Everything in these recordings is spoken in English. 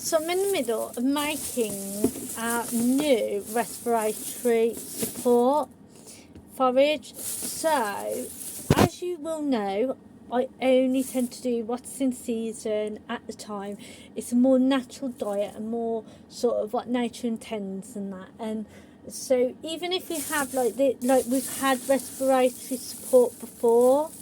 So I'm in the middle of making our new respiratory support forage. So, as you will know, I only tend to do what's in season at the time. It's a more natural diet and more sort of what nature intends and that. And so even if we have like we've had respiratory support before,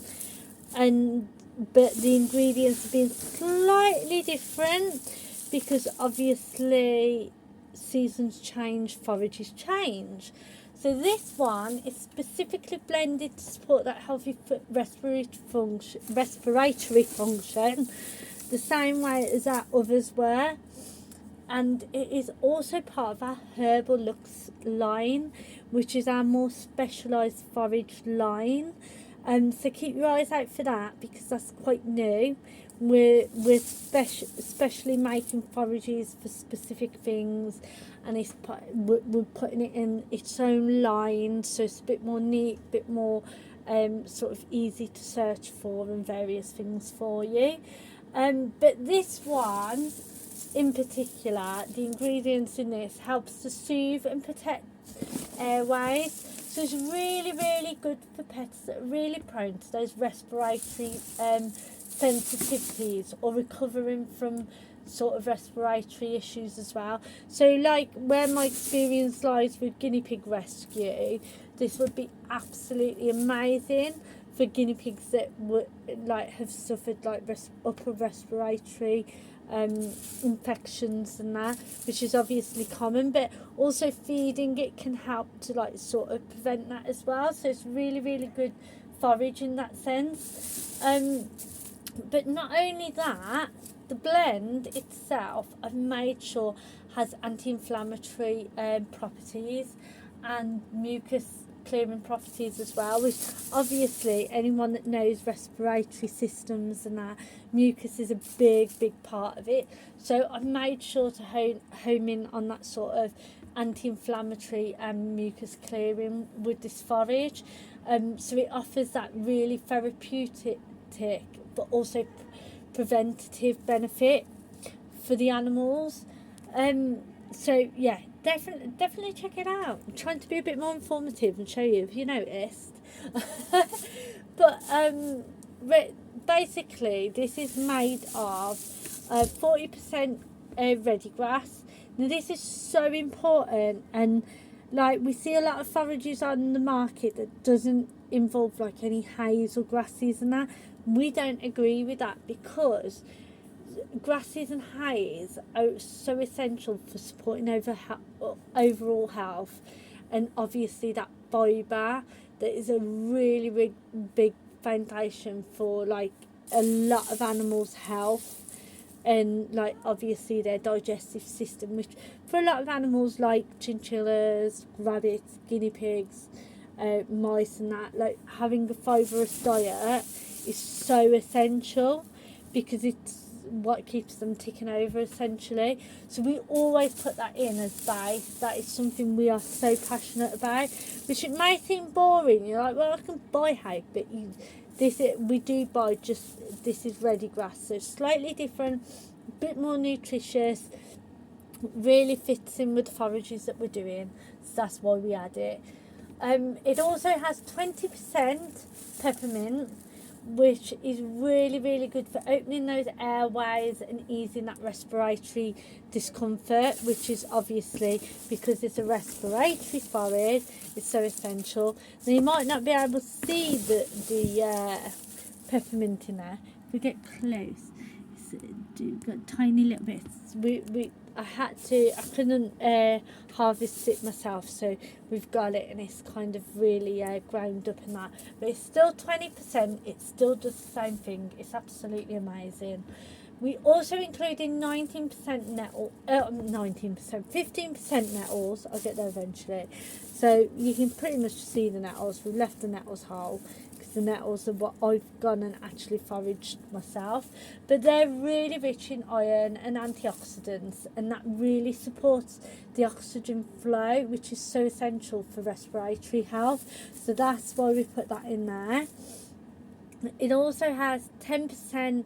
but the ingredients have been slightly different because obviously seasons change, forages change. So this one is specifically blended to support that healthy respiratory function, the same way as our others were. And it is also part of our Herbal Lux line, which is our more specialised forage line. So keep your eyes out for that because that's quite new. We're especially making forages for specific things, and we're putting it in its own line, so it's a bit more neat, a bit more sort of easy to search for and various things for you. But this one in particular, the ingredients in this helps to soothe and protect airways. So it's really, really good for pets that are really prone to those respiratory sensitivities or recovering from sort of respiratory issues as well. So like where my experience lies with guinea pig rescue, this would be absolutely amazing for guinea pigs that would have suffered upper respiratory infections and that, which is obviously common, but also feeding it can help to sort of prevent that as well. So it's really, really good forage in that sense. But not only that, the blend itself I've made sure has anti-inflammatory properties and mucus clearing properties as well, which obviously anyone that knows respiratory systems and that, mucus is a big part of it. So I've made sure to home in on that sort of anti-inflammatory and mucus clearing with this forage. So it offers that really therapeutic but also preventative benefit for the animals. So yeah, definitely check it out. I'm trying to be a bit more informative and show you, if you noticed. But basically this is made of 40% ready grass. Now this is so important, and we see a lot of forages on the market that doesn't involve any hays or grasses and that. We don't agree with that because grasses and hays are so essential for supporting overall health, and obviously that fibre that is a really, really big foundation for a lot of animals' health and obviously their digestive system, which for a lot of animals like chinchillas, rabbits, guinea pigs, mice and that, having a fibrous diet is so essential because it's what keeps them ticking over essentially. So we always put that in as base. That is something we are so passionate about, which it may seem boring. You're like, well, I can buy hay, but we do buy this is ready grass, so slightly different, a bit more nutritious, really fits in with the forages that we're doing, so that's why we add it. It also has 20% peppermint, which is really, really good for opening those airways and easing that respiratory discomfort, which is obviously, because it's a respiratory forage, it's so essential. Now you might not be able to see the peppermint in there. If we get close, it's got tiny little bits. I couldn't harvest it myself, so we've got it and it's kind of really ground up in that, but it's still 20%. It still does the same thing. It's absolutely amazing. We also included 15% nettles. I'll get there eventually. So you can pretty much see the nettles. We've left the nettles whole because the nettles are what I've gone and actually foraged myself. But they're really rich in iron and antioxidants, and that really supports the oxygen flow, which is so essential for respiratory health. So that's why we put that in there. It also has 10%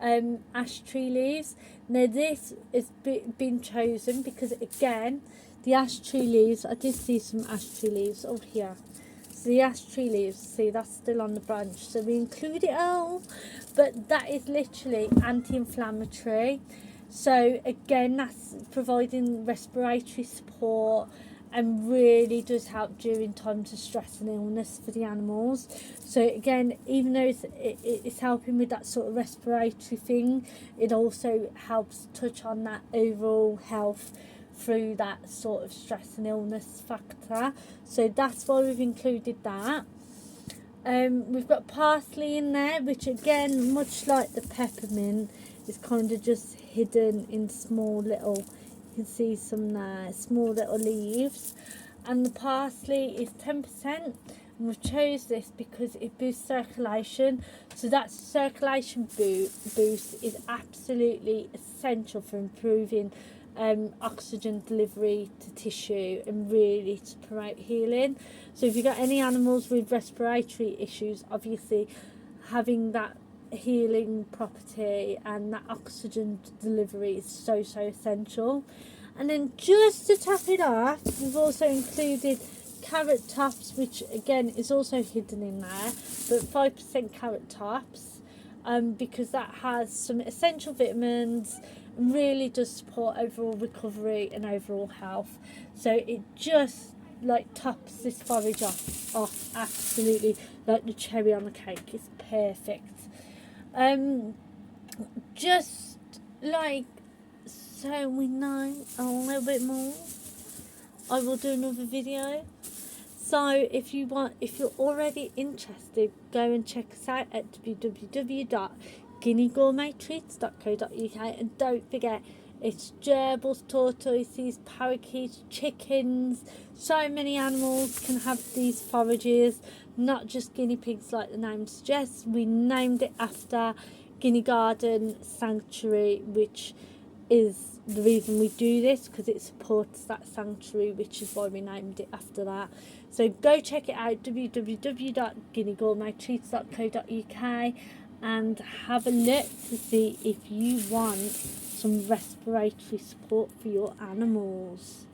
ash tree leaves. Now this has been chosen because, again, the ash tree leaves, I did see some ash tree leaves over here. So the ash tree leaves, see, that's still on the branch, so we include it all, but that is literally anti-inflammatory. So again, that's providing respiratory support and really does help during times of stress and illness for the animals. So again, even though it's helping with that sort of respiratory thing, it also helps touch on that overall health through that sort of stress and illness factor. So that's why we've included that. We've got parsley in there, which again, much like the peppermint, is kind of just hidden in small little, you can see some there, small little leaves. And the parsley is 10%, and we've chose this because it boosts circulation. So that circulation boost is absolutely essential for improving oxygen delivery to tissue and really to promote healing. So if you've got any animals with respiratory issues, obviously having that healing property and that oxygen delivery is so essential. And then just to top it off, we've also included carrot tops, which again is also hidden in there, but 5% carrot tops, because that has some essential vitamins and really does support overall recovery and overall health. So it just like tops this forage off absolutely like the cherry on the cake. It's perfect. Just like so we know a little bit more, I will do another video. So if you're already interested, go and check us out at www.guineagourmettreats.co.uk, and don't forget, it's gerbils, tortoises, parakeets, chickens, so many animals can have these forages, not just guinea pigs like the name suggests. We named it after Guinea Garden Sanctuary, which is the reason we do this, because it supports that sanctuary, which is why we named it after that. So go check it out, www.guineagourmettreats.co.uk, and have a look to see if you want some respiratory support for your animals.